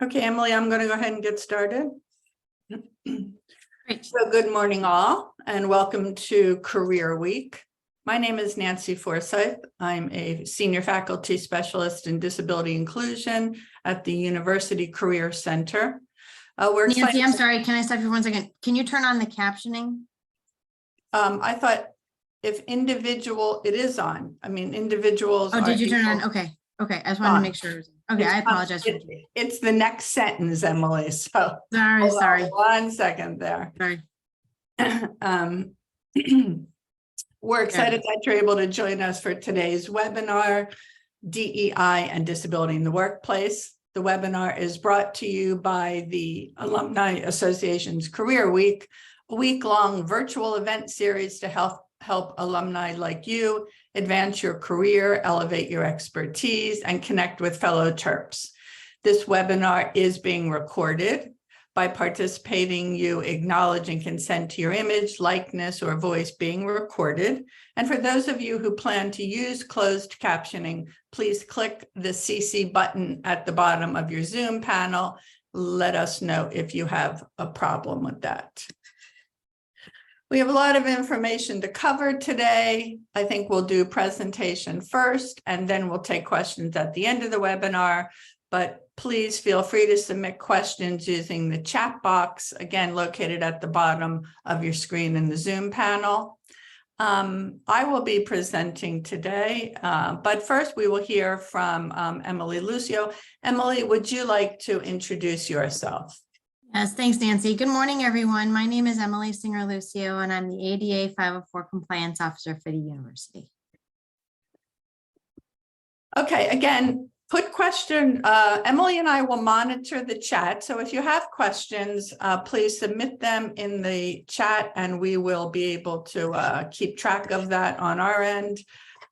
Okay, Emily, I'm going to go ahead and get started. Great. So good morning all, and welcome to Career Week. My name is Nancy Forsyth. I'm a senior faculty specialist in disability inclusion at the University Career Center. Nancy, I'm sorry, can I stop you for 1 second? Can you turn on the captioning? I thought if individual, it is on. I mean, individuals. Oh, did you turn it able, on? Okay. Okay. I just wanted to make sure. Okay. I apologize. It's the next sentence, Emily. So Sorry. 1 second there. Sorry. We're excited that you're able to join us for today's webinar, DEI and Disability in the Workplace. The webinar is brought to you by the Alumni Association's Career Week, a week-long virtual event series to help alumni like you advance your career, elevate your expertise, and connect with fellow Terps. This webinar is being recorded. By participating, you acknowledge and consent to your image, likeness, or voice being recorded. And for those of you who plan to use closed captioning, please click the CC button at the bottom of your Zoom panel. Let us know if you have a problem with that. We have a lot of information to cover today. I think we'll do presentation first, and then we'll take questions at the end of the webinar. But please feel free to submit questions using the chat box, again, located at the bottom of your screen in the Zoom panel. I will be presenting today, but first we will hear from Emily Lucio. Emily, would you like to introduce yourself? Yes, thanks, Nancy. Good morning, everyone. My name is Emily Singer-Lucio, and I'm the ADA 504 Compliance Officer for the University. Okay, again, put question, Emily and I will monitor the chat. So if you have questions, please submit them in the chat and we will be able to keep track of that on our end.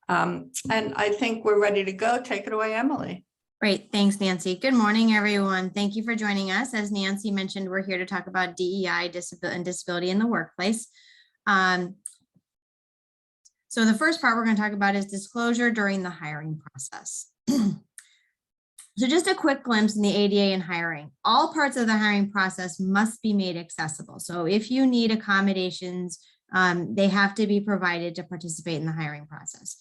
And I think we're ready to go. Take it away, Emily. Great. Thanks, Nancy. Good morning, everyone. Thank you for joining us. As Nancy mentioned, we're here to talk about DEI and disability in the workplace. So the first part we're going to talk about is disclosure during the hiring process. So just a quick glimpse in the ADA and hiring. All parts of the hiring process must be made accessible. So if you need accommodations, they have to be provided to participate in the hiring process.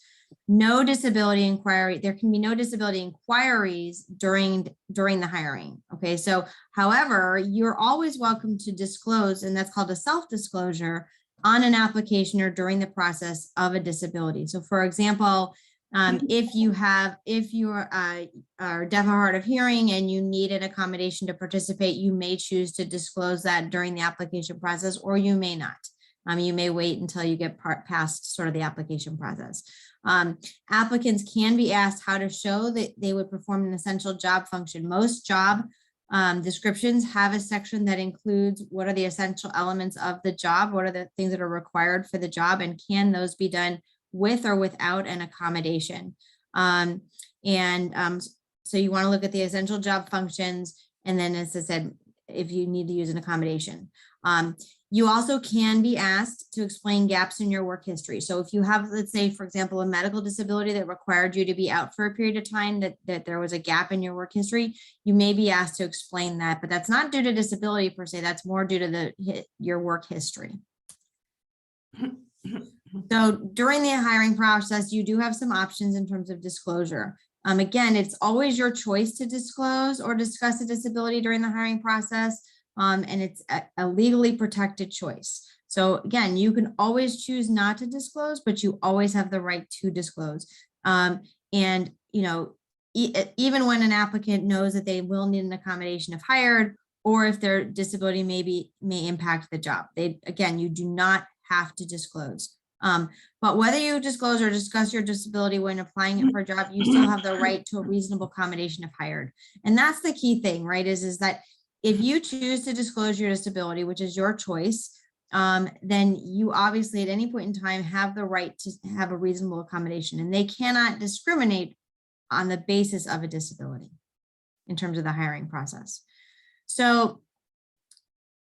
No disability inquiry, there can be no disability inquiries during the hiring. Okay, so however, you're always welcome to disclose, and that's called a self-disclosure on an application or during the process of a disability. So for example, if you are deaf or hard of hearing and you need an accommodation to participate, you may choose to disclose that during the application process, or you may not. You may wait until you get past sort of the application process. Applicants can be asked how to show that they would perform an essential job function. Most job descriptions have a section that includes what are the essential elements of the job, what are the things that are required for the job, and can those be done with or without an accommodation. So you want to look at the essential job functions, and then, as I said, if you need to use an accommodation. You also can be asked to explain gaps in your work history. So if you have, let's say, for example, a medical disability that required you to be out for a period of time, that there was a gap in your work history, you may be asked to explain that, but that's not due to disability per se, that's more due to your work history. So during the hiring process, you do have some options in terms of disclosure. Again, it's always your choice to disclose or discuss a disability during the hiring process. And it's a legally protected choice. So again, you can always choose not to disclose, but you always have the right to disclose. And you know, even when an applicant knows that they will need an accommodation if hired, or if their disability may impact the job, again, you do not have to disclose. But whether you disclose or discuss your disability when applying it for a job, you still have the right to a reasonable accommodation if hired. And that's the key thing, right? Is that if you choose to disclose your disability, which is your choice, then you obviously at any point in time have the right to have a reasonable accommodation, and they cannot discriminate on the basis of a disability in terms of the hiring process. So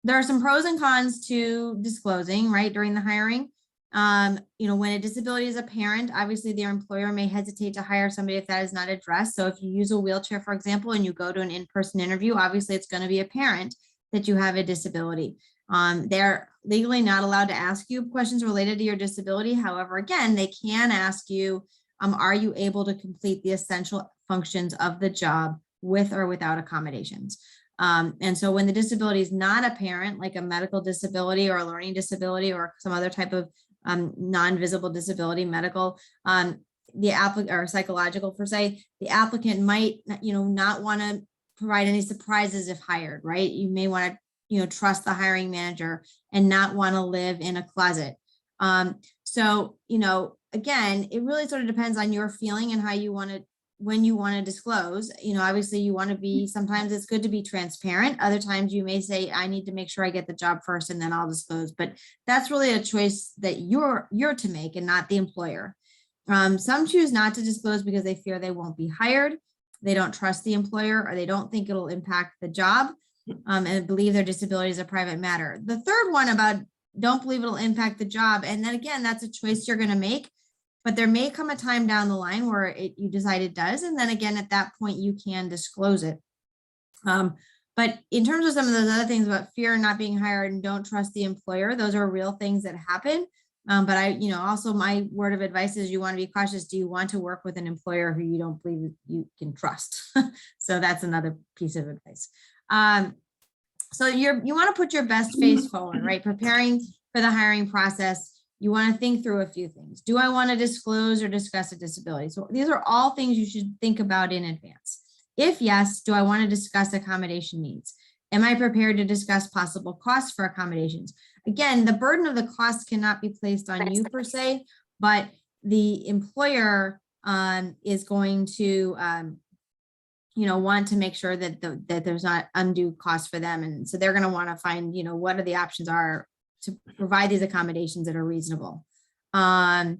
there are some pros and cons to disclosing, right, during the hiring. When a disability is apparent, obviously their employer may hesitate to hire somebody if that is not addressed. So if you use a wheelchair, for example, and you go to an in-person interview, obviously it's going to be apparent that you have a disability. They're legally not allowed to ask you questions related to your disability. However, again, they can ask you, are you able to complete the essential functions of the job with or without accommodations? And so when the disability is not apparent, like a medical disability or a learning disability or some other type of non-visible disability, medical, the applicant or psychological per se, the applicant might, not want to provide any surprises if hired, right? You may want to, trust the hiring manager and not want to live in a closet. So, again, it really sort of depends on your feeling and how you want to, when you want to disclose. Obviously you want to be, sometimes it's good to be transparent. Other times you may say, I need to make sure I get the job first and then I'll disclose. But that's really a choice that you're to make and not the employer. Some choose not to disclose because they fear they won't be hired. They don't trust the employer, or they don't think it'll impact the job, and believe their disability is a private matter. The third one about don't believe it'll impact the job. And then again, that's a choice you're going to make. But there may come a time down the line where you decide it does. And then again, at that point, you can disclose it. But in terms of some of those other things about fear not being hired and don't trust the employer, those are real things that happen. But also my word of advice is you want to be cautious. Do you want to work with an employer who you don't believe you can trust? So that's another piece of advice. So you want to put your best face forward, right? Preparing for the hiring process. You want to think through a few things. Do I want to disclose or discuss a disability? So these are all things you should think about in advance. If yes, do I want to discuss accommodation needs? Am I prepared to discuss possible costs for accommodations? Again, the burden of the cost cannot be placed on you per se, but the employer is going to want to make sure that that there's not undue cost for them. And so they're going to want to find, what are the options are to provide these accommodations that are reasonable. Can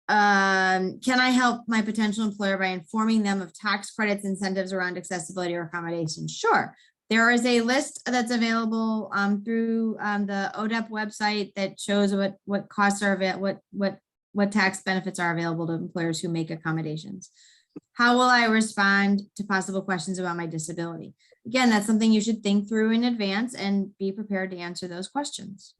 I help my potential employer by informing them of tax credits, incentives around accessibility or accommodations? Sure. There is a list that's available through the ODEP website that shows what costs are available, what tax benefits are available to employers who make accommodations. How will I respond to possible questions about my disability? Again, that's something you should think through in advance and be prepared to answer those questions.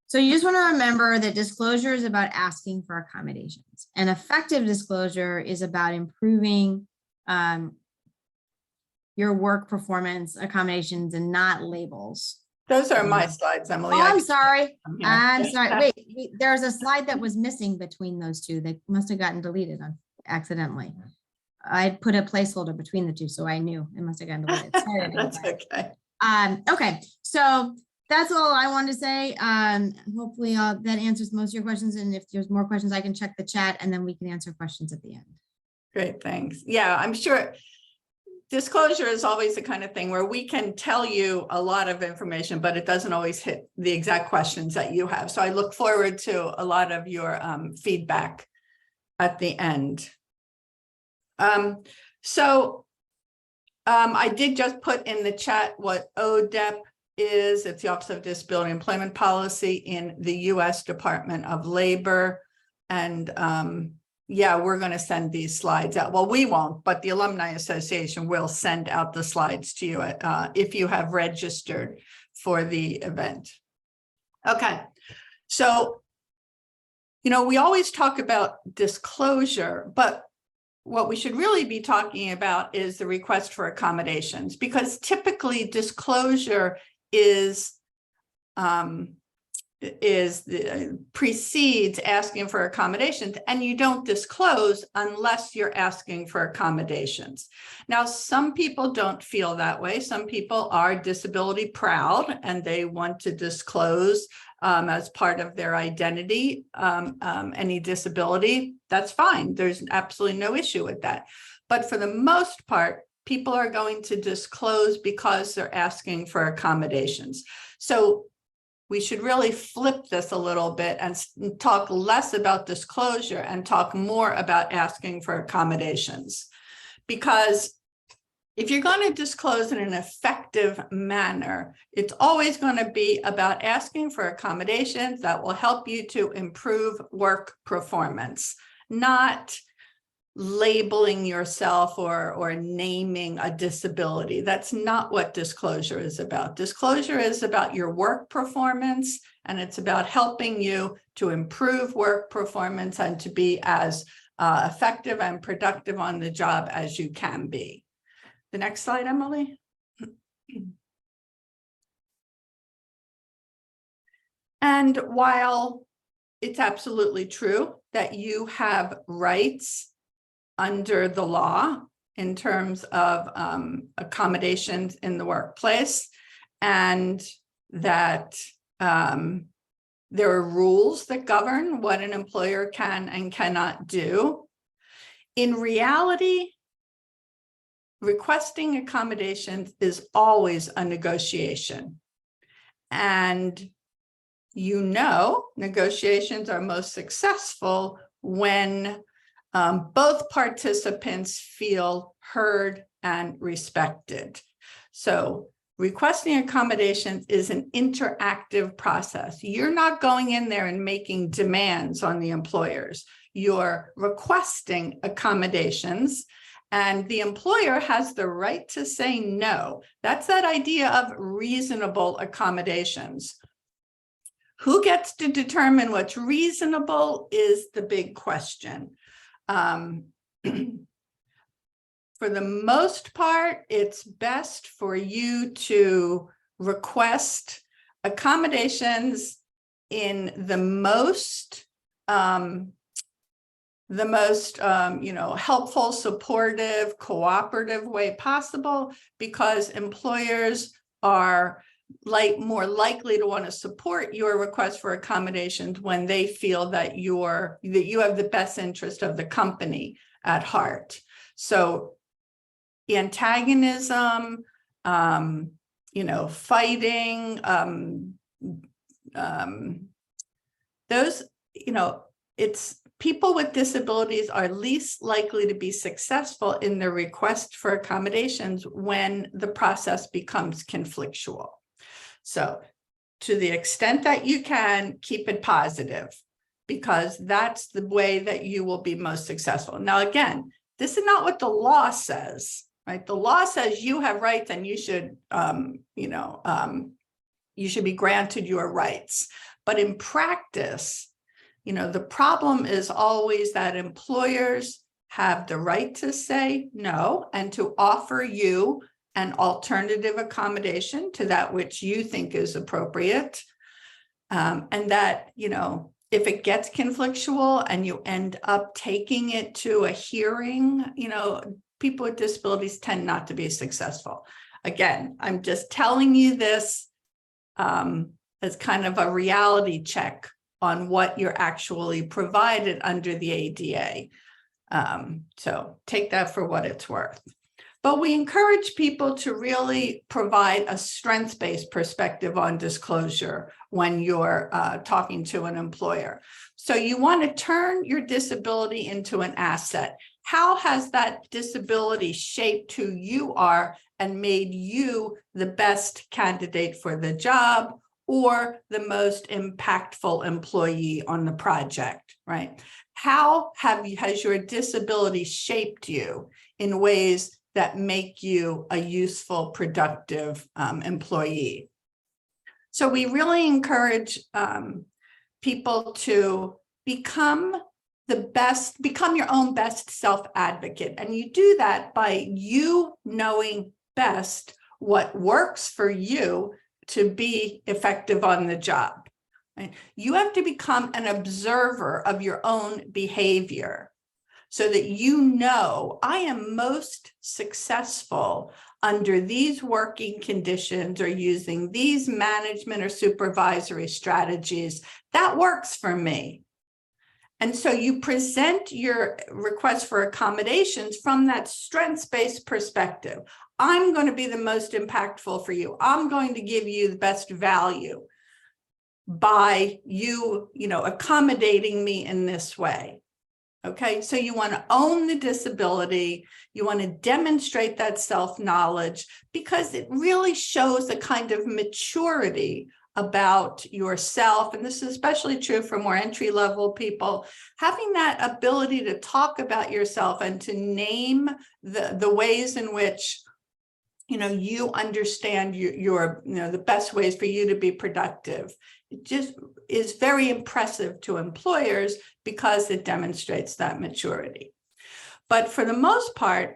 So you just want to remember that disclosure is about asking for accommodations, and effective disclosure is about improving your work performance accommodations and not labels. Those are my slides, Emily. Oh, I'm sorry. I'm sorry. Wait, there's a slide that was missing between those two that must have gotten deleted accidentally. I put a placeholder between the two, so I knew it must have gotten deleted. Sorry about That's that. okay. Okay, so that's all I wanted to say. Hopefully that answers most of your questions. And if there's more questions, I can check the chat and then we can answer questions at the end. Great, thanks. Yeah, I'm sure disclosure is always the kind of thing where we can tell you a lot of information, but it doesn't always hit the exact questions that you have. So I look forward to a lot of your feedback at the end. I did just put in the chat what ODEP is. It's the Office of Disability Employment Policy in the U.S. Department of Labor. And yeah, we're going to send these slides out. Well, we won't, but the Alumni Association will send out the slides to you if you have registered for the event. Okay, so, we always talk about disclosure, but what we should really be talking about is the request for accommodations, because typically disclosure precedes asking for accommodations, and you don't disclose unless you're asking for accommodations. Now, some people don't feel that way. Some people are disability proud and they want to disclose as part of their identity any disability. That's fine. There's absolutely no issue with that. But for the most part, people are going to disclose because they're asking for accommodations. So we should really flip this a little bit and talk less about disclosure and talk more about asking for accommodations. Because if you're going to disclose in an effective manner, it's always going to be about asking for accommodations that will help you to improve work performance, not labeling yourself or naming a disability. That's not what disclosure is about. Disclosure is about your work performance, and it's about helping you to improve work performance and to be as effective and productive on the job as you can be. The next slide, Emily. And while it's absolutely true that you have rights under the law in terms of accommodations in the workplace, and that there are rules that govern what an employer can and cannot do, in reality, requesting accommodations is always a negotiation. And negotiations are most successful when both participants feel heard and respected. So requesting accommodations is an interactive process. You're not going in there and making demands on the employers. You're requesting accommodations, and the employer has the right to say no. That's that idea of reasonable accommodations. Who gets to determine what's reasonable is the big question. For the most part, it's best for you to request accommodations in the most helpful, supportive, cooperative way possible, because employers are more likely to want to support your request for accommodations when they feel that you have the best interest of the company at heart. So antagonism, fighting, it's people with disabilities are least likely to be successful in their request for accommodations when the process becomes conflictual. So to the extent that you can, keep it positive, because that's the way that you will be most successful. Now, again, this is not what the law says, right? The law says you have rights and you should be granted your rights. But in practice, the problem is always that employers have the right to say no and to offer you an alternative accommodation to that which you think is appropriate. And that, if it gets conflictual and you end up taking it to a hearing, people with disabilities tend not to be successful. Again, I'm just telling you this as kind of a reality check on what you're actually provided under the ADA. So take that for what it's worth. But we encourage people to really provide a strengths-based perspective on disclosure when you're talking to an employer. So you want to turn your disability into an asset. How has that disability shaped who you are and made you the best candidate for the job or the most impactful employee on the project, right? How has your disability shaped you in ways that make you a useful, productive employee? So we really encourage people to become your own best self-advocate. And you do that by you knowing best what works for you to be effective on the job. Right? You have to become an observer of your own behavior so that I am most successful under these working conditions or using these management or supervisory strategies. That works for me. And so you present your request for accommodations from that strengths-based perspective. I'm going to be the most impactful for you. I'm going to give you the best value by you, accommodating me in this way. Okay, so you want to own the disability. You want to demonstrate that self-knowledge because it really shows a kind of maturity about yourself. And this is especially true for more entry-level people. Having that ability to talk about yourself and to name the ways in which you understand the best ways for you to be productive. It just is very impressive to employers because it demonstrates that maturity. But for the most part,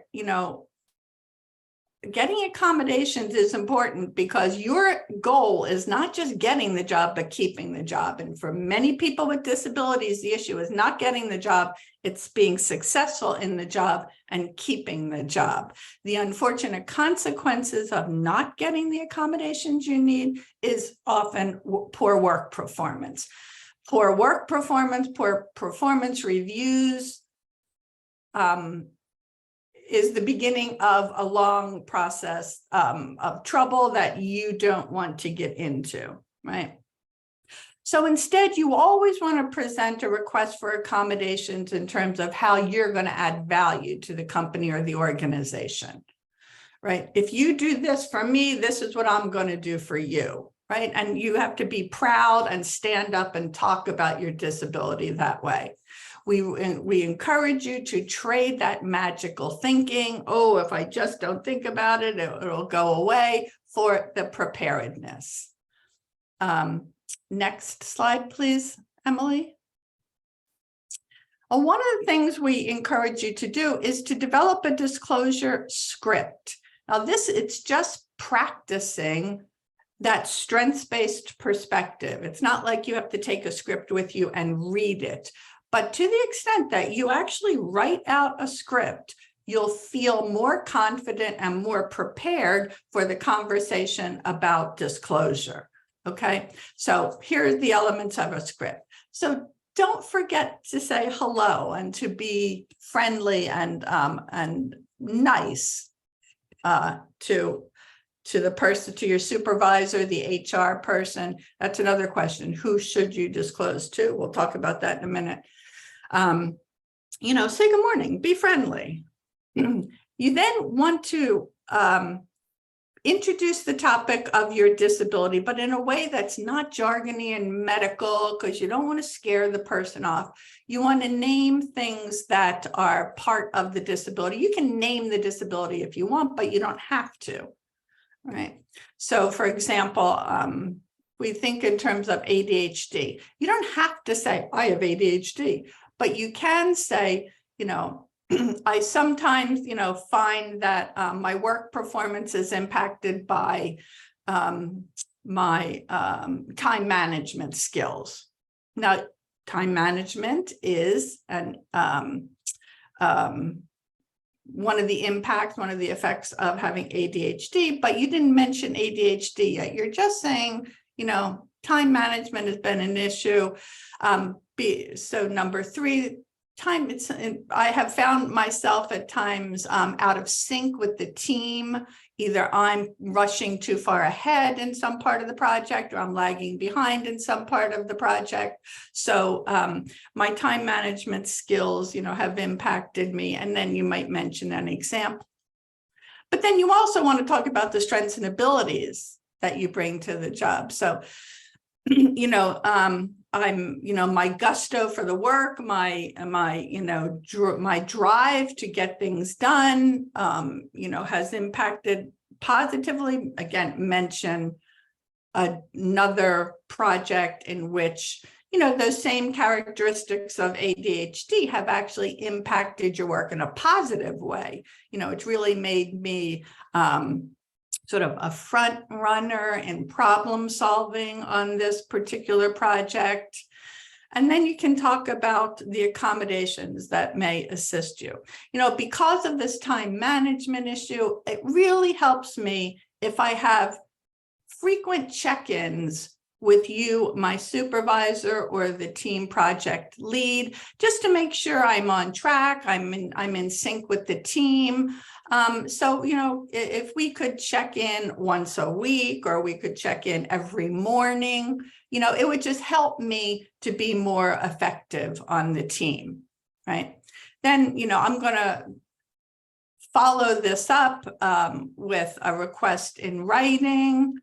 getting accommodations is important because your goal is not just getting the job, but keeping the job. And for many people with disabilities, the issue is not getting the job, it's being successful in the job and keeping the job. The unfortunate consequences of not getting the accommodations you need is often poor work performance. Poor work performance, poor performance reviews, is the beginning of a long process of trouble that you don't want to get into, right? So instead, you always want to present a request for accommodations in terms of how you're going to add value to the company or the organization, right? If you do this for me, this is what I'm going to do for you, right? And you have to be proud and stand up and talk about your disability that way. We encourage you to trade that magical thinking, oh, if I just don't think about it, it'll go away, for the preparedness. Next slide, please, Emily. One of the things we encourage you to do is to develop a disclosure script. Now it's just practicing that strengths-based perspective. It's not like you have to take a script with you and read it. But to the extent that you actually write out a script, you'll feel more confident and more prepared for the conversation about disclosure. Okay, so here are the elements of a script. So don't forget to say hello and to be friendly and nice to the person, to your supervisor, the HR person. That's another question. Who should you disclose to? We'll talk about that in a minute. Say good morning, be friendly. You then want to introduce the topic of your disability, but in a way that's not jargony and medical, because you don't want to scare the person off. You want to name things that are part of the disability. You can name the disability if you want, but you don't have to, right? So for example, we think in terms of ADHD. You don't have to say, I have ADHD. But you can say, I sometimes, find that my work performance is impacted by my time management skills. Now, time management is one of the impacts, one of the effects of having ADHD, but you didn't mention ADHD yet. You're just saying, time management has been an issue. So number 3, I have found myself at times out of sync with the team. Either I'm rushing too far ahead in some part of the project, or I'm lagging behind in some part of the project. So my time management skills, have impacted me. And then you might mention an example. But then you also want to talk about the strengths and abilities that you bring to the job. So, I'm, my gusto for the work, my drive to get things done, has impacted positively. Again, mention another project in which, those same characteristics of ADHD have actually impacted your work in a positive way. It's really made me sort of a front runner in problem solving on this particular project. And then you can talk about the accommodations that may assist you. Because of this time management issue, it really helps me if I have frequent check-ins with you, my supervisor, or the team project lead, just to make sure I'm on track, I'm in sync with the team. So, if we could check in once a week, or we could check in every morning, it would just help me to be more effective on the team. right? Then, I'm going to follow this up with a request in writing.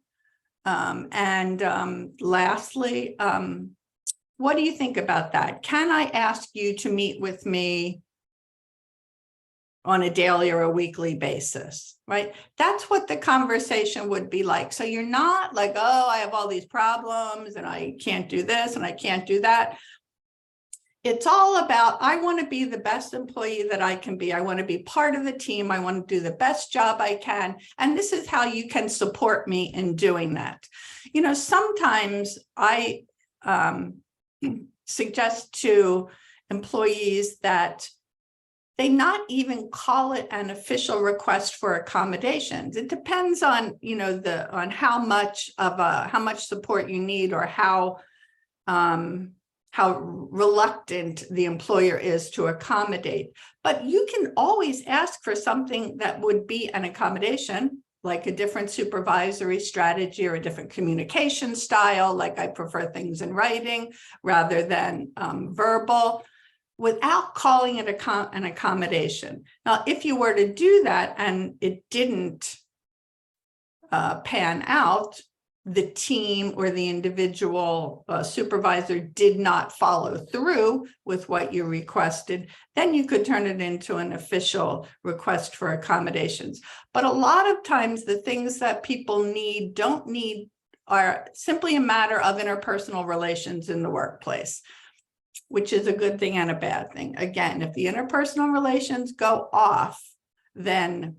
Lastly, what do you think about that? Can I ask you to meet with me on a daily or a weekly basis, right? That's what the conversation would be like. So you're not like, oh, I have all these problems and I can't do this and I can't do that. It's all about, I want to be the best employee that I can be. I want to be part of the team. I want to do the best job I can. And this is how you can support me in doing that. Sometimes I suggest to employees that they not even call it an official request for accommodations. It depends on, on how much support you need, or how reluctant the employer is to accommodate. But you can always ask for something that would be an accommodation, like a different supervisory strategy or a different communication style, like I prefer things in writing rather than verbal, without calling it an accommodation. Now, if you were to do that and it didn't pan out, the team or the individual supervisor did not follow through with what you requested, then you could turn it into an official request for accommodations. But a lot of times the things that people don't need are simply a matter of interpersonal relations in the workplace, which is a good thing and a bad thing. Again, if the interpersonal relations go off, then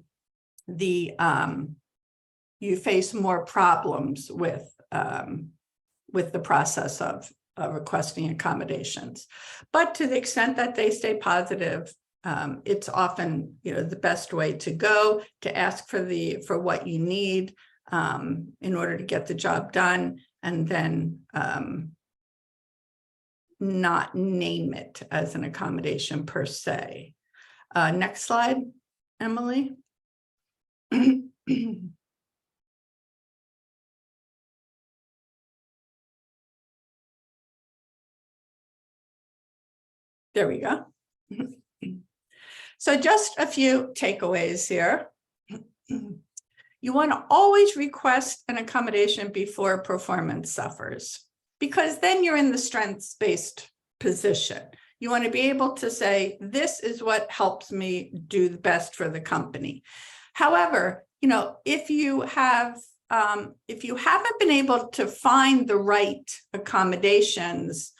you face more problems with the process of requesting accommodations. But to the extent that they stay positive, it's often the best way to go, to ask for what you need in order to get the job done, and then not name it as an accommodation per se. Next slide, Emily. There we go. So just a few takeaways here. You want to always request an accommodation before performance suffers, because then you're in the strengths-based position. You want to be able to say, this is what helps me do the best for the company. However, if you haven't been able to find the right accommodations,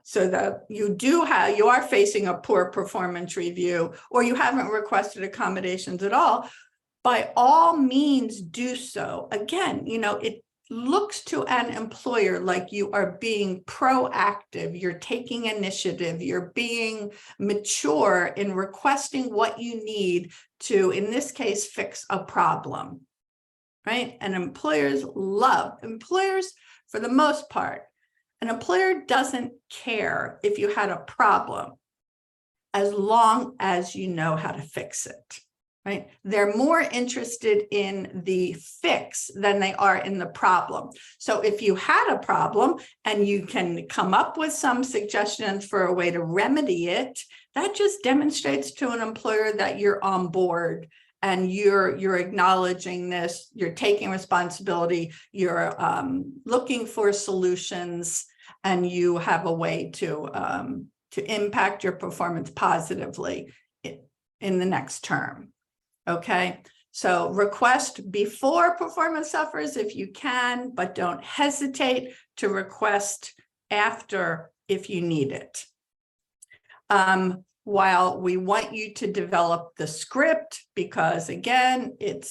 so that you are facing a poor performance review, or you haven't requested accommodations at all, by all means do so. Again, it looks to an employer like you are being proactive, you're taking initiative, you're being mature in requesting what you need to, in this case, fix a problem, right? And employers, for the most part, an employer doesn't care if you had a problem as long as you know how to fix it, right? They're more interested in the fix than they are in the problem. So if you had a problem and you can come up with some suggestions for a way to remedy it, that just demonstrates to an employer that you're on board and you're acknowledging this, you're taking responsibility, you're looking for solutions, and you have a way to impact your performance positively in the next term. Okay, so request before performance suffers if you can, but don't hesitate to request after if you need it. While we want you to develop the script, because again, it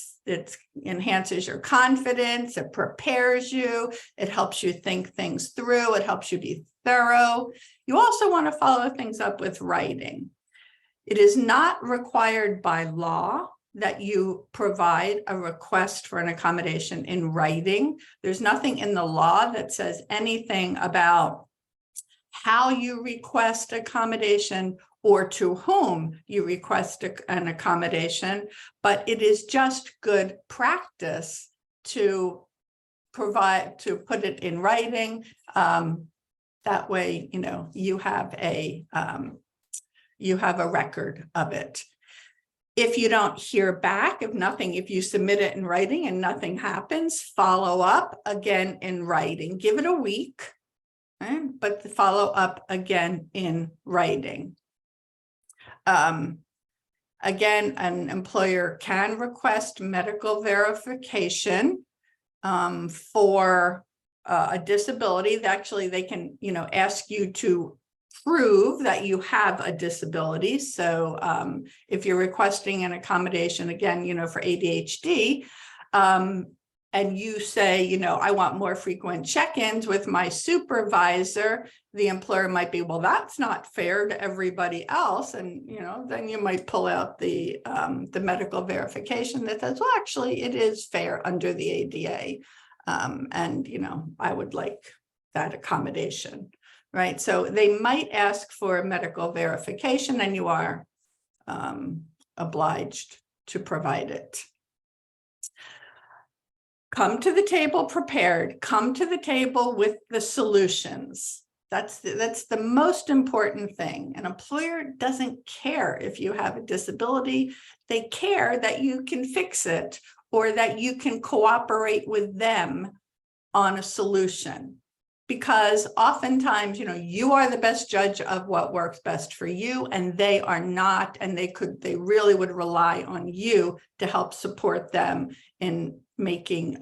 enhances your confidence, it prepares you, it helps you think things through, it helps you be thorough. You also want to follow things up with writing. It is not required by law that you provide a request for an accommodation in writing. There's nothing in the law that says anything about how you request accommodation or to whom you request an accommodation, but it is just good practice to put it in writing. That way, you have you have a record of it. If you don't hear back, if you submit it in writing and nothing happens, follow up again in writing. Give it a week, okay? But follow up again in writing. Again, an employer can request medical verification for a disability. Actually, they can, ask you to prove that you have a disability. So if you're requesting an accommodation, again, for ADHD, and you say, I want more frequent check-ins with my supervisor, the employer might be, well, that's not fair to everybody else. And, then you might pull out the medical verification that says, well, actually, it is fair under the ADA. And, I would like that accommodation, right? So they might ask for a medical verification and you are obliged to provide it. Come to the table prepared, come to the table with the solutions. That's the most important thing. An employer doesn't care if you have a disability. They care that you can fix it or that you can cooperate with them on a solution. Because oftentimes, you are the best judge of what works best for you, and they are not, and they really would rely on you to help support them in making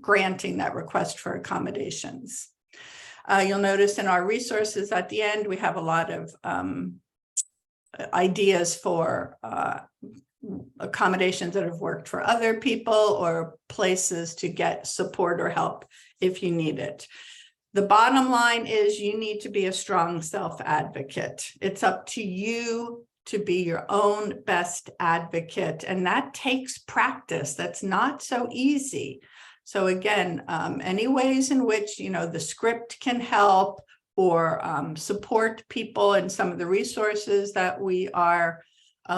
granting that request for accommodations. You'll notice in our resources at the end, we have a lot of ideas for accommodations that have worked for other people or places to get support or help if you need it. The bottom line is you need to be a strong self-advocate. It's up to you to be your own best advocate, and that takes practice. That's not so easy. So again, any ways in which, the script can help or support people, and some of the resources that we are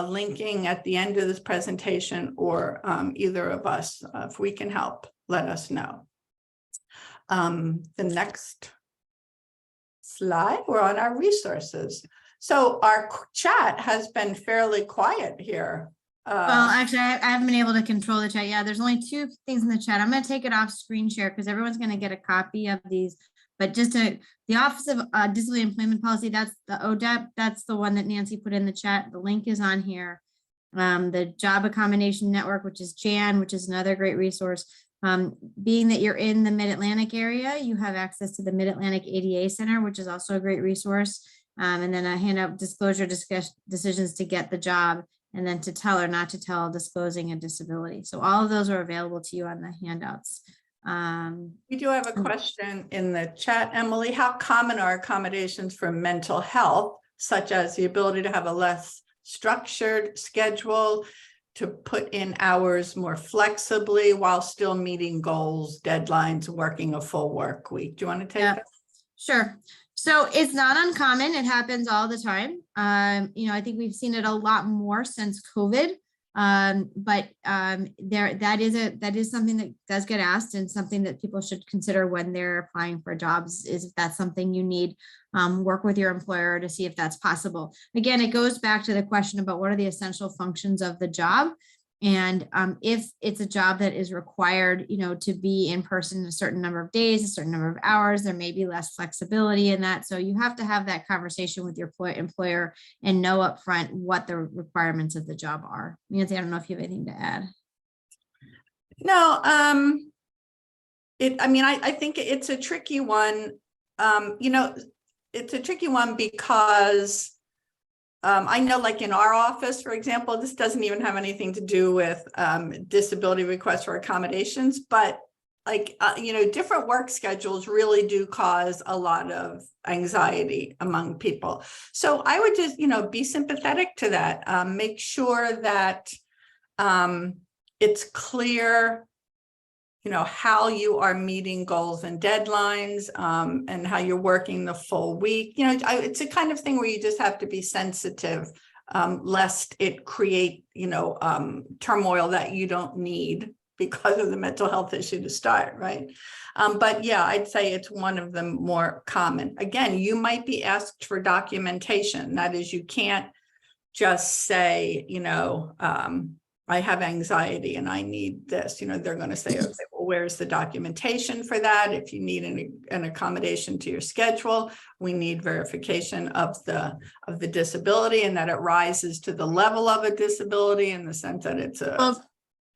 linking at the end of this presentation, or either of us, if we can help, let us know. The next slide, we're on our resources. So our chat has been fairly quiet here. Well, actually, I haven't been able to control the chat. Yeah, there's only 2 things in the chat. I'm going to take it off screen share because everyone's going to get a copy of these. But just the Office of Disability Employment Policy, that's the ODEP. That's the one that Nancy put in the chat. The link is on here. The Job Accommodation Network, which is JAN, which is another great resource. Being that you're in the Mid-Atlantic area, you have access to the Mid-Atlantic ADA Center, which is also a great resource. And then a handout disclosure decisions to get the job, and then to tell or not to tell, disclosing a disability. So all of those are available to you on the handouts. We do have a question in the chat, Emily. How common are accommodations for mental health, such as the ability to have a less structured schedule, to put in hours more flexibly while still meeting goals, deadlines, working a full work week? Do you want to take that? Sure. So it's not uncommon. It happens all the time. I think we've seen it a lot more since COVID. But that is something that does get asked, and something that people should consider when they're applying for jobs, is if that's something you need, work with your employer to see if that's possible. Again, it goes back to the question about what are the essential functions of the job. And if it's a job that is required, to be in person a certain number of days, a certain number of hours, there may be less flexibility in that. So you have to have that conversation with your employer and know upfront what the requirements of the job are. Nancy, I don't know if you have anything to add. No, I think it's a tricky one. It's a tricky one because I know, like in our office, for example, this doesn't even have anything to do with disability requests for accommodations, but different work schedules really do cause a lot of anxiety among people. So I would just, be sympathetic to that. Make sure that it's clear, how you are meeting goals and deadlines, and how you're working the full week. It's a kind of thing where you just have to be sensitive, lest it create, turmoil that you don't need, because of the mental health issue to start, right? But yeah, I'd say it's one of the more common. Again, you might be asked for documentation. That is, you can't just say, I have anxiety and I need this. They're going to say, okay, well, where's the documentation for that? If you need an accommodation to your schedule, we need verification of the disability and that it rises to the level of a disability in the sense that it's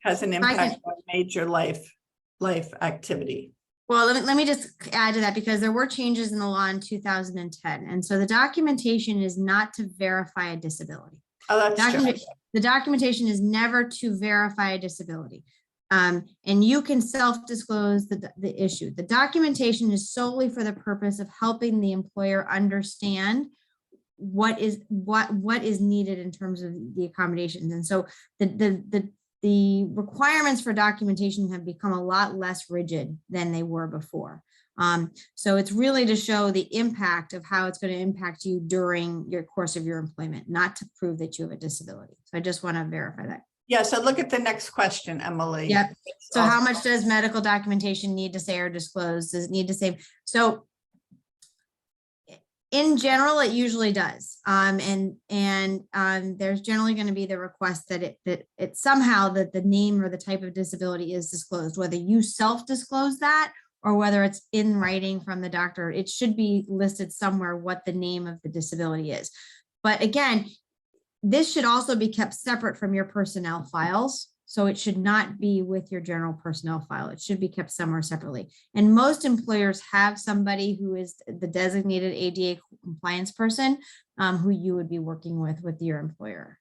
has an impact on major life activity. Well, let me just add to that, because there were changes in the law in 2010. And so the documentation is not to verify a disability. Oh, that's true. The documentation is never to verify a disability. And you can self-disclose the issue. The documentation is solely for the purpose of helping the employer understand what is needed in terms of the accommodations. And so the requirements for documentation have become a lot less rigid than they were before. So it's really to show the impact of how it's going to impact you during your course of your employment, not to prove that you have a disability. So I just want to verify that. Yeah, so look at the next question, Emily. Yep. So how much does medical documentation need to say or disclose? Does it need to say? So in general, it usually does. And there's generally going to be the request that it somehow that the name or the type of disability is disclosed, whether you self-disclose that or whether it's in writing from the doctor. It should be listed somewhere what the name of the disability is. But again, this should also be kept separate from your personnel files. So it should not be with your general personnel file. It should be kept somewhere separately. And most employers have somebody who is the designated ADA compliance person who you would be working with your employer.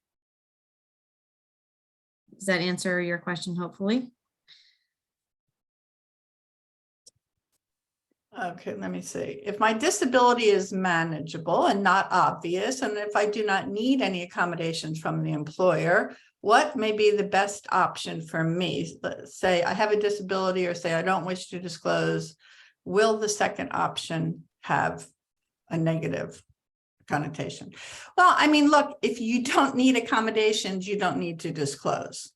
Does that answer your question, hopefully? Okay, let me see. If my disability is manageable and not obvious, and if I do not need any accommodations from the employer, what may be the best option for me? Let's say I have a disability, or say I don't wish to disclose. Will the second option have a negative connotation? Well, I mean, look, if you don't need accommodations, you don't need to disclose,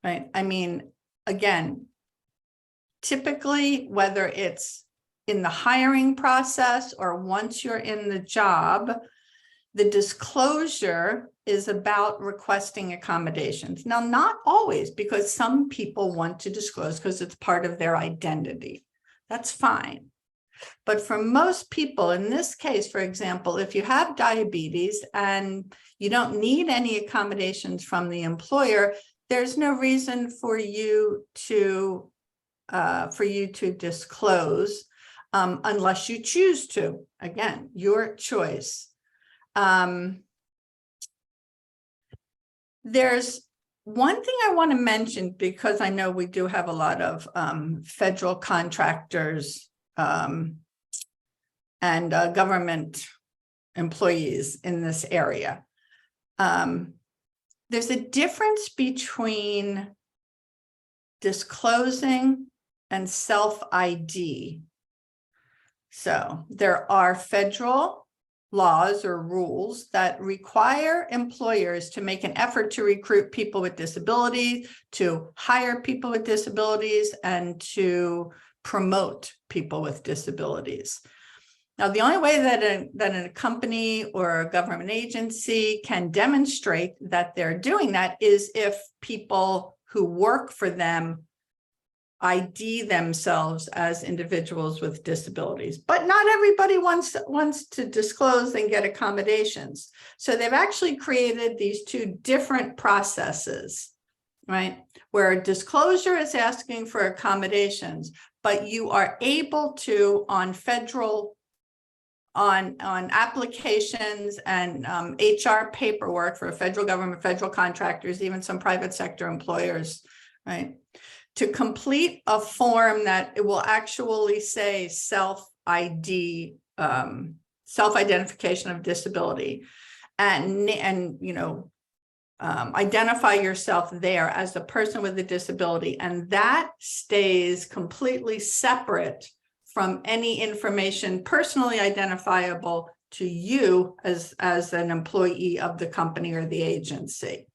right? I mean, again, typically, whether it's in the hiring process or once you're in the job, the disclosure is about requesting accommodations. Now, not always, because some people want to disclose because it's part of their identity. That's fine. But for most people, in this case, for example, if you have diabetes and you don't need any accommodations from the employer, there's no reason for you to disclose unless you choose to. Again, your choice. There's one thing I want to mention, because I know we do have a lot of federal contractors and government employees in this area. There's a difference between disclosing and self-ID. So there are federal laws or rules that require employers to make an effort to recruit people with disabilities, to hire people with disabilities, and to promote people with disabilities. Now, the only way that a company or a government agency can demonstrate that they're doing that is if people who work for them ID themselves as individuals with disabilities. But not everybody wants to disclose and get accommodations. So they've actually created these two different processes, right? Where disclosure is asking for accommodations, but you are able to, on applications and HR paperwork for federal government, federal contractors, even some private sector employers, right? To complete a form that it will actually say self-ID, self-identification of disability, and identify yourself there as the person with a disability, and that stays completely separate from any information personally identifiable to you as an employee of the company or the agency.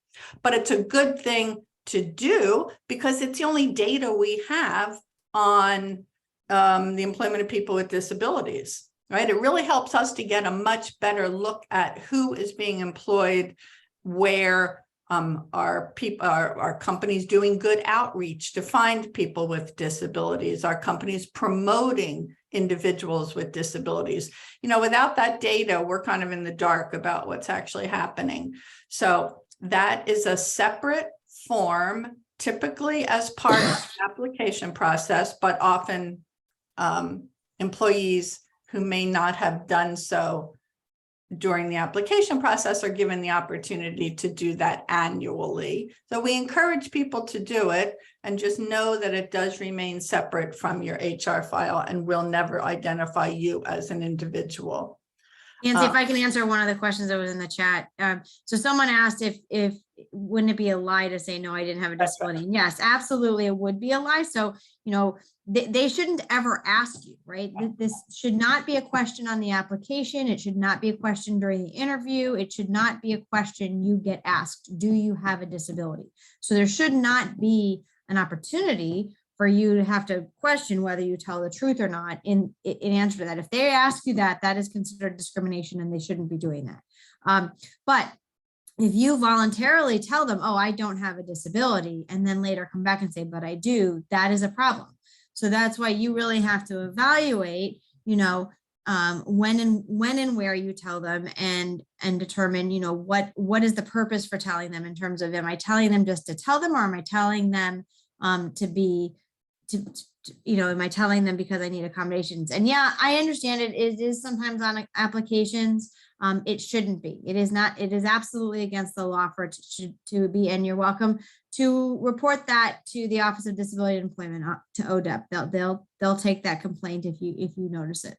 But it's a good thing to do because it's the only data we have on the employment of people with disabilities, right? It really helps us to get a much better look at who is being employed, where are companies doing good outreach to find people with disabilities? Are companies promoting individuals with disabilities? Without that data, we're kind of in the dark about what's actually happening. So that is a separate form, typically as part of the application process, but often employees who may not have done so during the application process are given the opportunity to do that annually. So we encourage people to do it, and just know that it does remain separate from your HR file and will never identify you as an individual. Nancy, if I can answer one of the questions that was in the chat. So someone asked if wouldn't it be a lie to say, no, I didn't have a disability? And yes, absolutely, it would be a lie. So, they shouldn't ever ask you, right? This should not be a question on the application. It should not be a question during the interview. It should not be a question you get asked, do you have a disability? So there should not be an opportunity for you to have to question whether you tell the truth or not in answer to that. If they ask you that, that is considered discrimination and they shouldn't be doing that. But if you voluntarily tell them, oh, I don't have a disability, and then later come back and say, but I do, that is a problem. So that's why you really have to evaluate, when and where you tell them, and determine, what is the purpose for telling them, in terms of, am I telling them just to tell them, or am I telling them am I telling them because I need accommodations? And yeah, I understand it is sometimes on applications. It shouldn't be. It is not. It is absolutely against the law for it to be. And you're welcome to report that to the Office of Disability and Employment, to ODEP. They'll take that complaint if you notice it.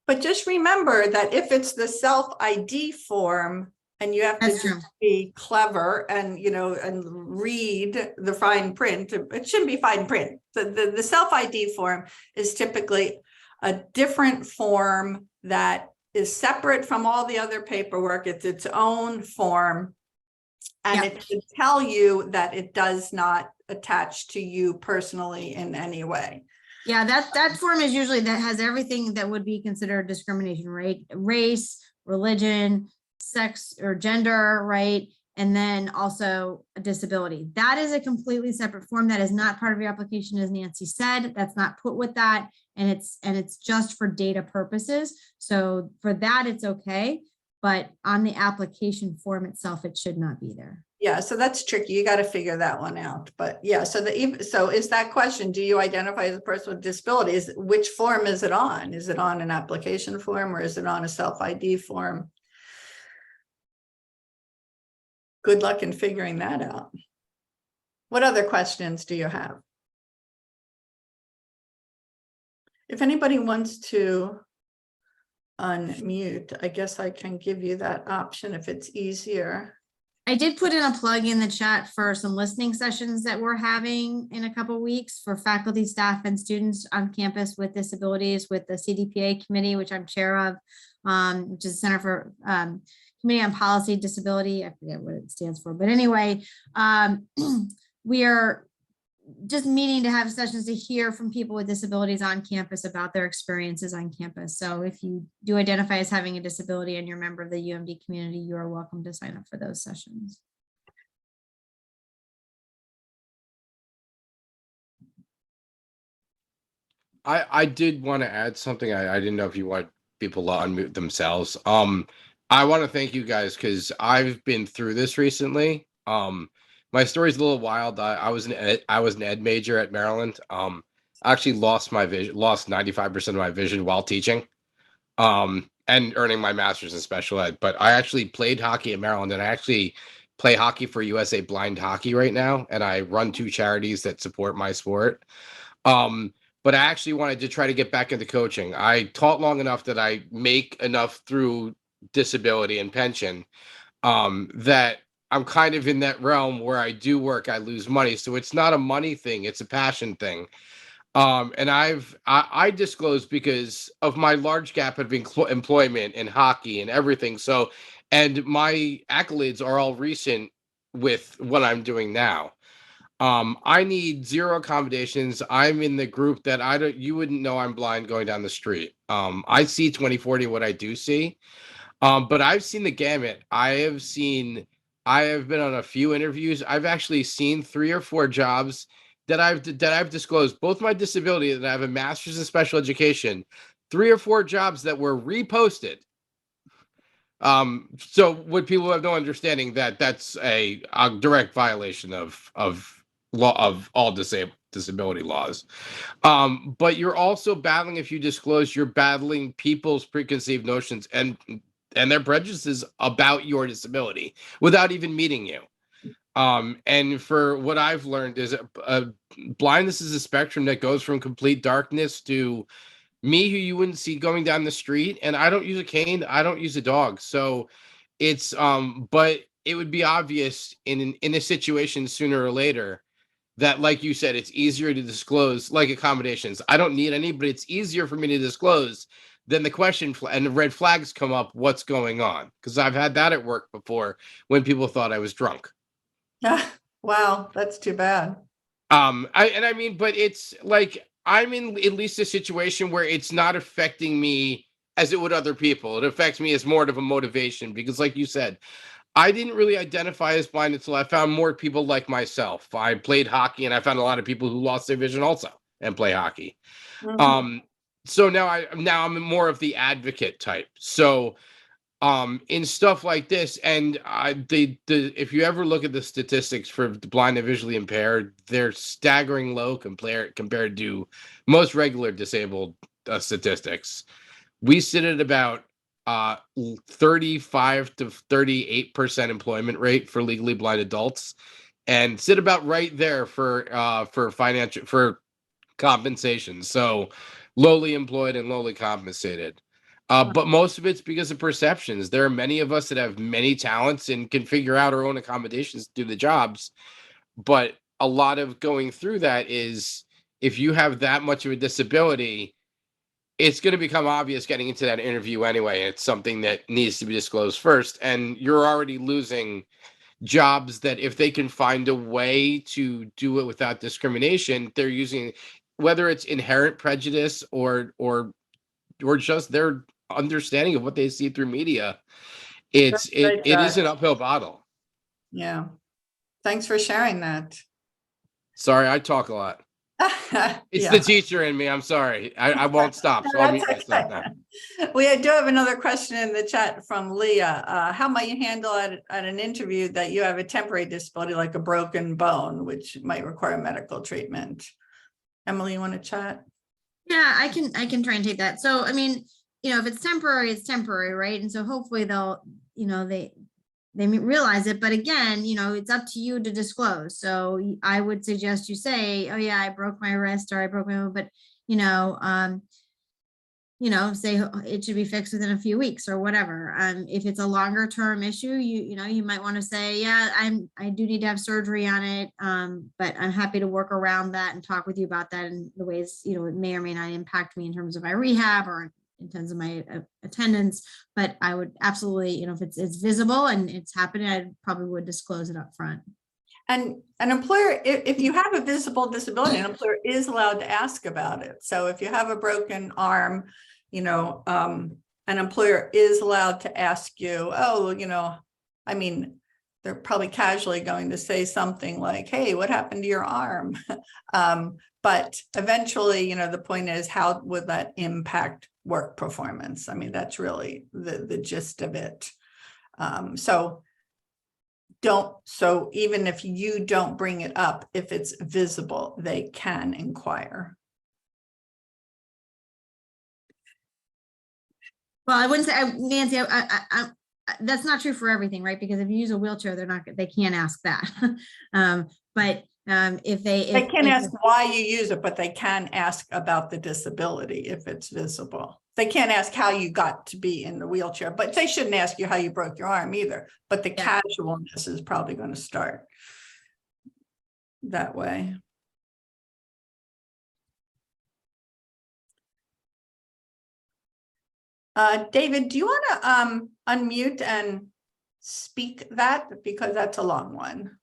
But just remember that if it's the self-ID form, and you have to be clever and and read the fine print, it shouldn't be fine print. The self-ID form is typically a different form that is separate from all the other paperwork. It's its own form, and it should tell you that it does not attach to you personally in any way. Yeah, that form is usually, that has everything that would be considered discrimination, right? Race, religion, sex or gender, right? And then also a disability. That is a completely separate form. That is not part of your application, as Nancy said. That's not put with that, and it's just for data purposes. So for that, it's okay, but on the application form itself, it should not be there. Yeah, so that's tricky. You got to figure that one out. But yeah, so is that question, do you identify as a person with disabilities? Which form is it on? Is it on an application form, or is it on a self-ID form? Good luck in figuring that out. What other questions do you have? If anybody wants to unmute, I guess I can give you that option if it's easier. I did put in a plug in the chat for some listening sessions that we're having in a couple of weeks for faculty, staff, and students on campus with disabilities, with the CDPA committee, which I'm chair of, which is the Center for Committee on Policy Disability. I forget what it stands for, but anyway, we are just meeting to have sessions to hear from people with disabilities on campus about their experiences on campus. So if you do identify as having a disability and you're a member of the UMD community, you are welcome to sign up for those sessions. I did want to add something. I didn't know if you want people to unmute themselves. I want to thank you guys because I've been through this recently. My story's a little wild. I was an ed major at Maryland. I actually lost my vision, lost 95% of my vision while teaching, and earning my master's in special ed. But I actually played hockey at Maryland, and I actually play hockey for USA Blind Hockey right now, and I run 2 charities that support my sport. But I actually wanted to try to get back into coaching. I taught long enough that I make enough through disability and pension that I'm kind of in that realm where I do work, I lose money. So it's not a money thing, it's a passion thing. And I disclose because of my large gap of employment in hockey and everything. So, and my accolades are all recent with what I'm doing now. I need zero accommodations. I'm in the group that you wouldn't know I'm blind going down the street. I see 20/40 what I do see. But I've seen the gamut. I have been on a few interviews. I've actually seen 3 or 4 jobs that I've disclosed both my disability, that I have a master's in special education, 3 or 4 jobs that were reposted. So what people have no understanding that that's a direct violation of law of all disability laws. But you're also battling, if you disclose, you're battling people's preconceived notions and their prejudices about your disability without even meeting you. And for what I've learned is blindness is a spectrum that goes from complete darkness to me, who you wouldn't see going down the street. And I don't use a cane, I don't use a dog. So it's but it would be obvious in a situation sooner or later that, like you said, it's easier to disclose, like accommodations. I don't need any, but it's easier for me to disclose than the question and the red flags come up. What's going on? Because I've had that at work before when people thought I was drunk. Wow, that's too bad. I mean, but it's like I'm in at least a situation where it's not affecting me as it would other people. It affects me as more of a motivation because, like you said, I didn't really identify as blind until I found more people like myself. I played hockey and I found a lot of people who lost their vision also and play hockey. Mhm. So now I'm more of the advocate type. So in stuff like this, and if you ever look at the statistics for the blind and visually impaired, they're staggering low compared to most regular disabled statistics. We sit at about 35 to 38% employment rate for legally blind adults, and sit about right there for compensation. So lowly employed and lowly compensated. But most of it's because of perceptions. There are many of us that have many talents and can figure out our own accommodations to do the jobs. But a lot of going through that is, if you have that much of a disability, it's going to become obvious getting into that interview anyway. It's something that needs to be disclosed first. And you're already losing jobs that, if they can find a way to do it without discrimination, they're using, whether it's inherent prejudice or just their understanding of what they see through media. That's It is an uphill battle. Yeah. Thanks for sharing that. Sorry, I talk a lot. It's Yeah. the teacher in me. I'm sorry. I won't stop. So I'll mute myself now. We do have another question in the chat from Leah. How might you handle at an interview that you have a temporary disability like a broken bone, which might require medical treatment? Emily, you want to chat? Yeah, I can try and take that. So, I mean, if it's temporary, it's temporary, right? And so hopefully they'll, they realize it. But again, it's up to you to disclose. So I would suggest you say, oh yeah, I broke my wrist or I broke my, but say it should be fixed within a few weeks or whatever. If it's a longer term issue, you might want to say, yeah, I do need to have surgery on it. But I'm happy to work around that and talk with you about that in the ways, it may or may not impact me in terms of my rehab or in terms of my attendance. But I would absolutely, if it's visible and it's happening, I probably would disclose it up front. And an employer, if you have a visible disability, an employer is allowed to ask about it. So if you have a broken arm, an employer is allowed to ask you, I mean, they're probably casually going to say something like, hey, what happened to your arm? But eventually, the point is, how would that impact work performance? I mean, that's really the gist of it. So even if you don't bring it up, if it's visible, they can inquire. Well, I wouldn't say, Nancy, that's not true for everything, right? Because if you use a wheelchair, they can't ask that. But if they can't ask why you use it, but they can ask about the disability if it's visible. They can't ask how you got to be in the wheelchair, but they shouldn't ask you how you broke your arm either. But the casualness is probably going to start that way. David, do you want to unmute and speak that? Because that's a long one.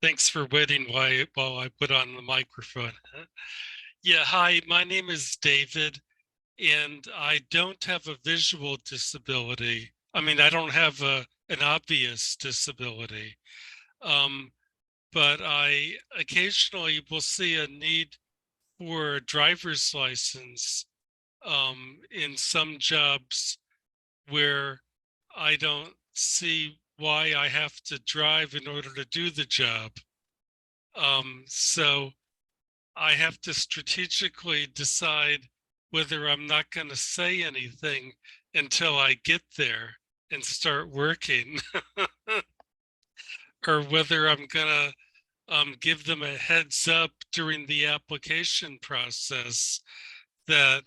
Thanks for waiting while I put on the microphone. Yeah, hi, my name is David, and I don't have a visual disability. I mean, I don't have an obvious disability, but I occasionally will see a need for a driver's license in some jobs where I don't see why I have to drive in order to do the job. So I have to strategically decide whether I'm not going to say anything until I get there and start working, or whether I'm going to give them a heads up during the application process that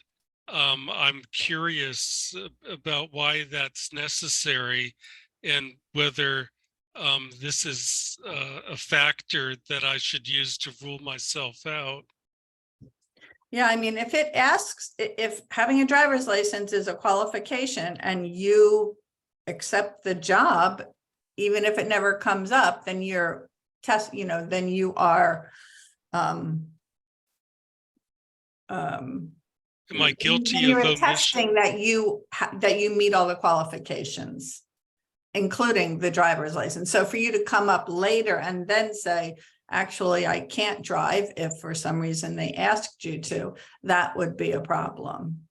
I'm curious about why that's necessary and whether this is a factor that I should use to rule myself out. Yeah, I mean, if it asks, if having a driver's license is a qualification and you accept the job, even if it never comes up, then you're then you are Am I guilty you're of omission? attesting that you meet all the qualifications, including the driver's license. So for you to come up later and then say, actually, I can't drive, if for some reason they asked you to, that would be a problem.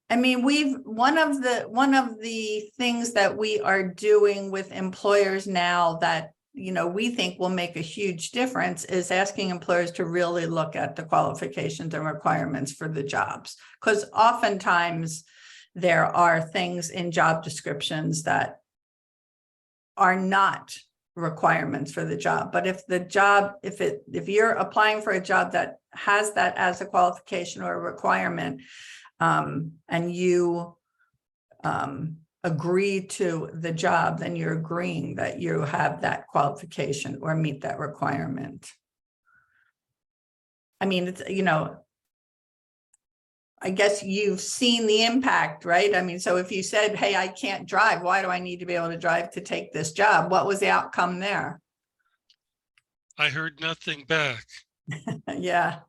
I mean, one of the things that we are doing with employers now that, you know, we think will make a huge difference is asking employers to really look at the qualifications and requirements for the jobs. Because oftentimes there are things in job descriptions that are not requirements for the job. But if the job, if you're applying for a job that has that as a qualification or a requirement, and you agree to the job, then you're agreeing that you have that qualification or meet that requirement. I mean, it's, you know, I guess you've seen the impact, right? I mean, so if you said, hey, I can't drive, why do I need to be able to drive to take this job? What was the outcome there? I heard nothing back. Yeah.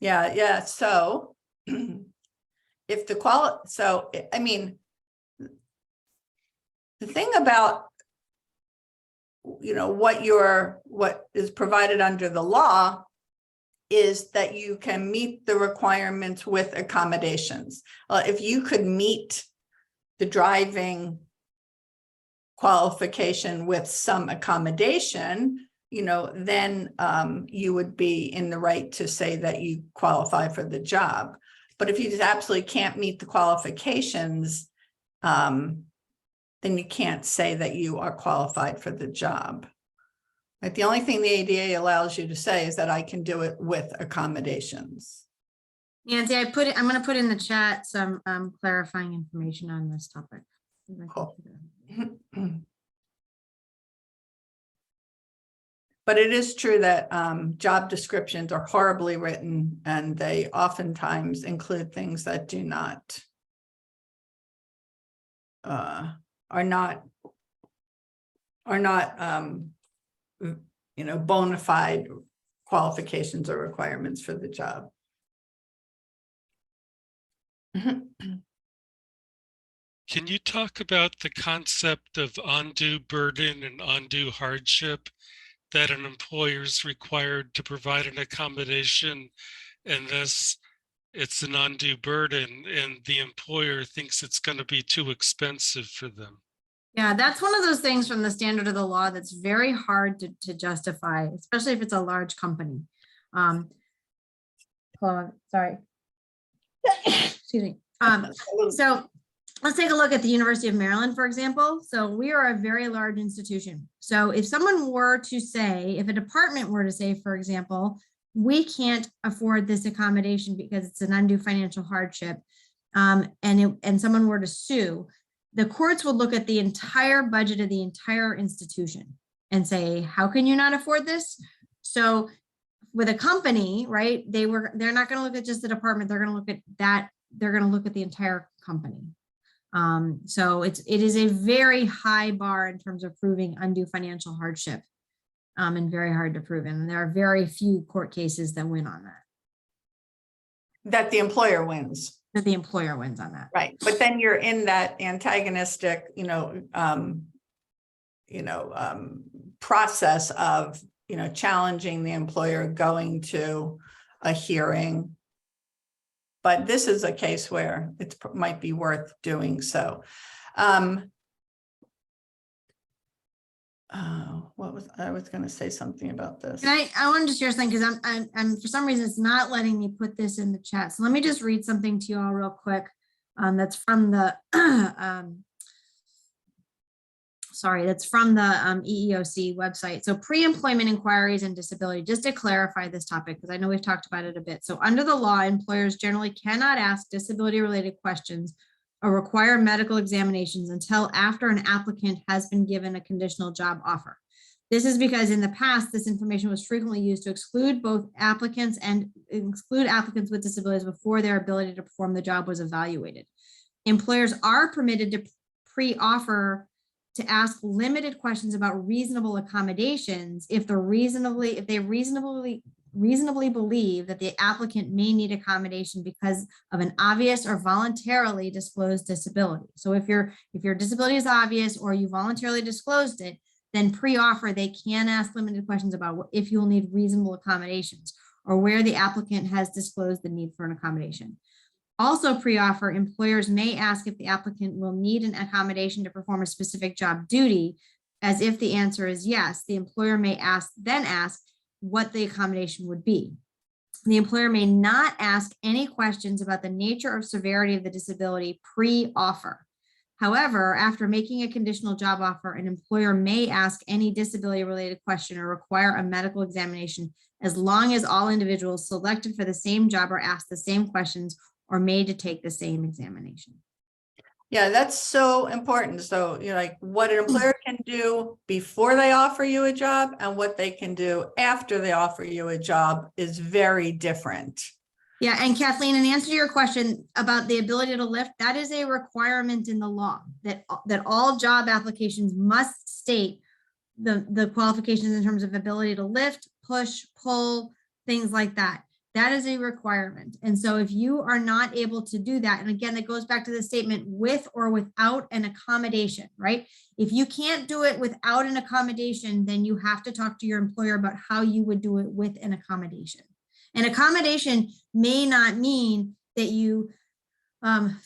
Yeah. So if the so I mean, the thing about, you know, what is provided under the law is that you can meet the requirements with accommodations. If you could meet the driving qualification with some accommodation, you know, then you would be in the right to say that you qualify for the job. But if you just absolutely can't meet the qualifications, then you can't say that you are qualified for the job. Like, the only thing the ADA allows you to say is that I can do it with accommodations. Nancy, I'm going to put in the chat some clarifying information on this topic. Cool. But it is true that job descriptions are horribly written, and they oftentimes include things that do not, are not, you know, bona fide qualifications or requirements for the job. Can you talk about the concept of undue burden and undue hardship that an employer is required to provide an accommodation, and thus it's an undue burden and the employer thinks it's going to be too expensive for them? Yeah, that's one of those things from the standard of the law that's very hard to justify, especially if it's a large company. Hold on, sorry. Excuse me. So let's take a look at the University of Maryland, for example. So we are a very large institution. So if someone were to say, if a department were to say, for example, we can't afford this accommodation because it's an undue financial hardship, and someone were to sue, the courts would look at the entire budget of the entire institution and say, how can you not afford this? So with a company, right, they're not going to look at just the department, they're going to look at that, they're going to look at the entire company. So it is a very high bar in terms of proving undue financial hardship, and very hard to prove. And there are very few court cases that win on that. That the employer wins. That the employer wins on that. Right, but then you're in that antagonistic, process of, challenging the employer, going to a hearing. But this is a case where it might be worth doing so. I was going to say something about this. And I want to share something because I'm for some reason it's not letting me put this in the chat. So let me just read something to you all real quick. That's from the that's from the EEOC website. So pre-employment inquiries and disability, just to clarify this topic, because I know we've talked about it a bit. So under the law, employers generally cannot ask disability related questions or require medical examinations until after an applicant has been given a conditional job offer. This is because in the past, this information was frequently used to exclude both applicants and exclude applicants with disabilities before their ability to perform the job was evaluated. Employers are permitted to pre-offer to ask limited questions about reasonable accommodations if they reasonably believe that the applicant may need accommodation because of an obvious or voluntarily disclosed disability. So if your disability is obvious or you voluntarily disclosed it, then pre-offer, they can ask limited questions about if you'll need reasonable accommodations or where the applicant has disclosed the need for an accommodation. Also pre-offer, employers may ask if the applicant will need an accommodation to perform a specific job duty, as if the answer is yes, the employer may then ask what the accommodation would be. The employer may not ask any questions about the nature or severity of the disability pre-offer. However, after making a conditional job offer, an employer may ask any disability-related question or require a medical examination as long as all individuals selected for the same job are asked the same questions or made to take the same examination. Yeah, that's so important. So, like what an employer can do before they offer you a job and what they can do after they offer you a job is very different. Yeah, and Kathleen, in answer to your question about the ability to lift, that is a requirement in the law that all job applications must state the qualifications in terms of ability to lift, push, pull, things like that. That is a requirement. And so if you are not able to do that, and again, that goes back to the statement with or without an accommodation, right? If you can't do it without an accommodation, then you have to talk to your employer about how you would do it with an accommodation. An accommodation may not mean that you,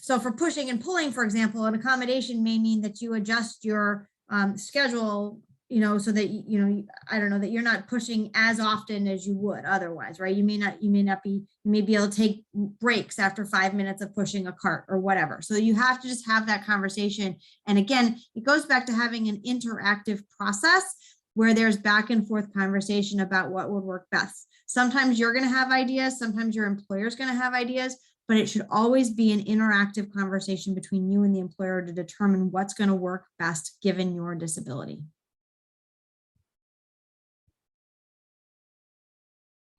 so for pushing and pulling, for example, an accommodation may mean that you adjust your schedule, so that, I don't know, that you're not pushing as often as you would otherwise, right? You may be able to take breaks after 5 minutes of pushing a cart or whatever. So you have to just have that conversation. And again, it goes back to having an interactive process where there's back and forth conversation about what would work best. Sometimes you're going to have ideas, sometimes your employer is going to have ideas, but it should always be an interactive conversation between you and the employer to determine what's going to work best given your disability.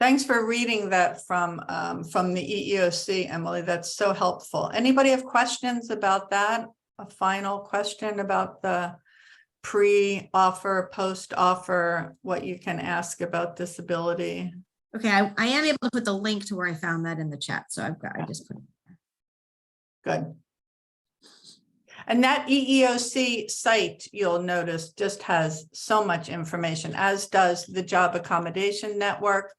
Thanks for reading that from the EEOC, Emily. That's so helpful. Anybody have questions about that? A final question about the pre-offer, post-offer, what you can ask about disability? Okay, I am able to put the link to where I found that in the chat. So I just put it there. Good. And that EEOC site, you'll notice, just has so much information, as does the Job Accommodation Network.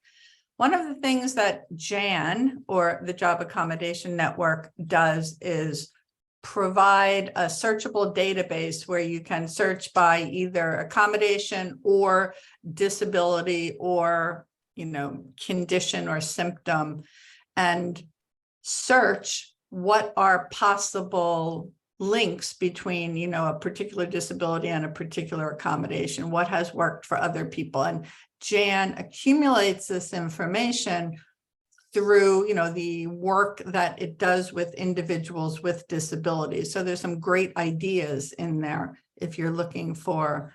One of the things that JAN, or the Job Accommodation Network, does is provide a searchable database where you can search by either accommodation or disability or, condition or symptom, and search what are possible links between, a particular disability and a particular accommodation, what has worked for other people. And JAN accumulates this information through, the work that it does with individuals with disabilities. So there's some great ideas in there if you're looking for,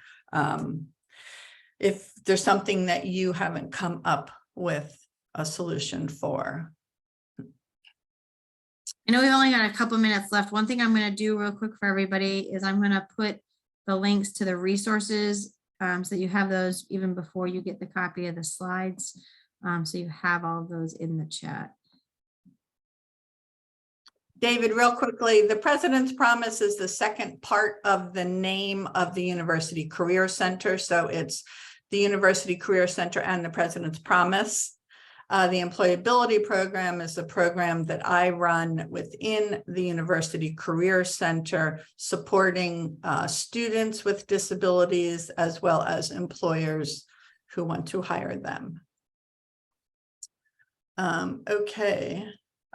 if there's something that you haven't come up with a solution for. I know we've only got a couple minutes left. One thing I'm going to do real quick for everybody is I'm going to put the links to the resources so that you have those even before you get the copy of the slides. So you have all of those in the chat. David, real quickly, the President's Promise is the second part of the name of the University Career Center. So it's the University Career Center and the President's Promise. The Employability Program is the program that I run within the University Career Center, supporting students with disabilities as well as employers who want to hire them. Okay.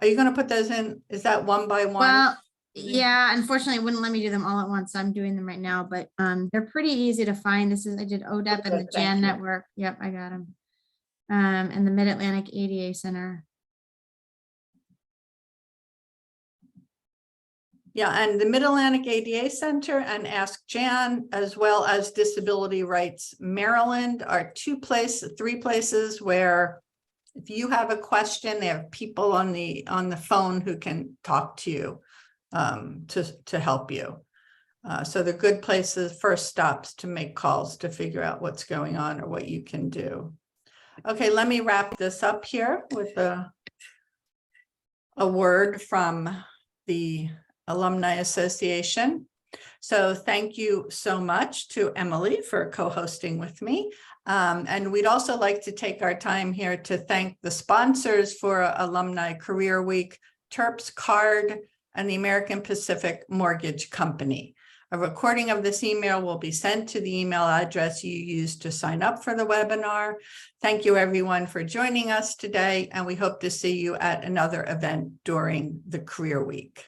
Are you going to put those in? Is that one by one? Well, yeah, unfortunately, it wouldn't let me do them all at once. So I'm doing them right now, but they're pretty easy to find. I did ODEP and the JAN network. Yep, I got them. And the Mid-Atlantic ADA Center. Yeah, and the Mid-Atlantic ADA Center and Ask Jan, as well as Disability Rights Maryland, are three places where if you have a question, they have people on the phone who can talk to you to help you. So they're good places, first stops to make calls to figure out what's going on or what you can do. Okay, let me wrap this up here with a word from the Alumni Association. So thank you so much to Emily for co-hosting with me. And we'd also like to take our time here to thank the sponsors for Alumni Career Week, Terps Card, and the American Pacific Mortgage Company. A recording of this email will be sent to the email address you used to sign up for the webinar. Thank you everyone for joining us today, and we hope to see you at another event during the Career Week.